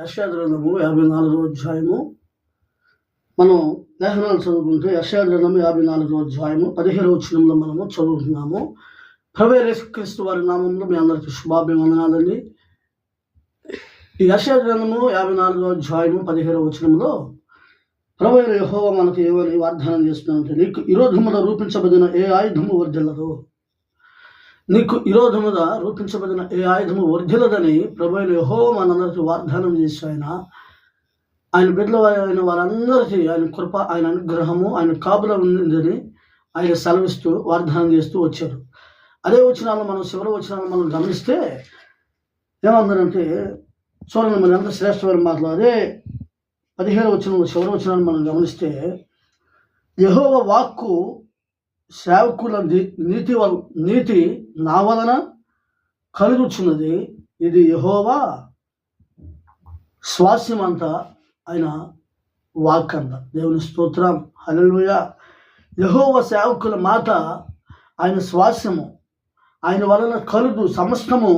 యెషయా గ్రంథము 54వ అధ్యాయము. మనం లేఖనాలు చదువుకుంటే యెషయా గ్రంథము 54వ అధ్యాయము 17వ వచనంలో మనము చదువుతున్నాము. ప్రభువైన యేసుక్రీస్తు వారి నామములో మీ అందరికీ శుభాభివందనాలండి. ఈ యెషయా గ్రంథము 54వ అధ్యాయము 17వ వచనంలో ప్రభువైన యెహోవా మనకు ఏమని వాగ్దానం చేస్తున్నాడంటే, నీకు విరోధముగా రూపించబడిన ఏ ఆయుధము వర్ధిల్లదు. నీకు విరోధముగా రూపించబడిన ఏ ఆయుధము వర్ధిల్లదని ప్రభువైన యెహోవా మనందరికీ వాగ్దానం చేసి ఆయన బిడ్డల అయిన వారందరికీ ఆయన కృప, ఆయన అనుగ్రహము, ఆయన కాపుల ఉందని ఆయన సెలవిస్తూ వాగ్దానం చేస్తూ వచ్చారు. అదే వచనాలు మనం చివరి వచనాలు మనం గమనిస్తే ఏమందరంటే, చూడండి మరి ఎంత శ్రేష్టమైన మాటలు. అదే 17వ వచనంలో చివరి వచనాన్ని మనం గమనిస్తే, యెహోవా వాక్కు సేవకుల నీతి నా వలన కలుగుచున్నది. ఇది యెహోవా స్వాస్యమంతా ఆయన వాక్ అంట. దేవుని స్తోత్రం, హల్లెలూయా. యెహోవా సేవకుల మాట ఆయన స్వాస్యము, ఆయన వలన కలుగు సమస్తము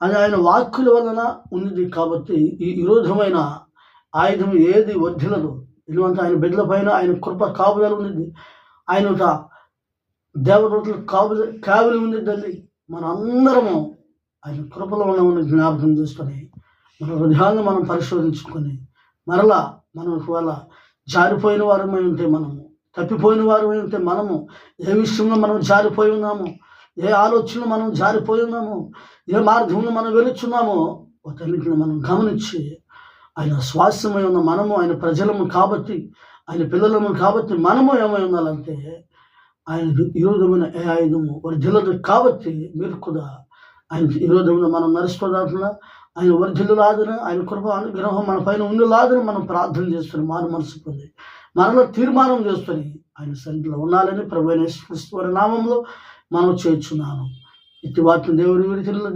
అది ఆయన వాక్కుల వలన ఉన్నది. కాబట్టి ఈ విరోధమైన ఆయుధం ఏది వర్ధిల్లదు. ఎందుకంటే ఆయన బిడ్డల పైన ఆయన కృప కాపుదల ఉన్నది. ఆయన దేవదూతల కావలి ఉన్నదండి. మన అందరము ఆయన కృపలో ఉన్న జ్ఞాపకం చేసుకొని మన హృదయాన్ని మనం పరిశోధించుకొని మరలా మనం ఒకవేళ జారిపోయిన వారమై ఉంటే, మనము తప్పిపోయిన వారమై ఉంటే, మనము ఏ విషయంలో మనం జారిపోయి ఉన్నాము, ఏ ఆలోచనలో మనం జారిపోయి ఉన్నాము, ఏ మార్గంలో మనం వెళుచున్నామో వాటన్నిటిని మనం గమనించి ఆయన స్వాస్థ్యమై ఉన్న మనము ఆయన ప్రజలము కాబట్టి, ఆయన పిల్లలము కాబట్టి మనము ఏమై ఉండాలంటే ఆయన విరోధమైన ఏ ఆయుధము వర్ధిల్లదు. కాబట్టి మీరు కూడా ఆయన విరోధంలో మనం నడుచుకోదాకుండా ఆయన వర్ధిల్లులాదని, ఆయన కృప అనుగ్రహం మన పైన ఉండిలాదని మనం ప్రార్థన చేస్తుని మారు మనసు పొంది మరలా తీర్మానం చేసుకొని ఆయన సన్నిధిలో ఉండాలని ప్రభువైన యేసుక్రీస్తు వారి నామంలో మనం చేర్చున్నాను. ఇట్టి వాటిని దేవుని విడిచిలో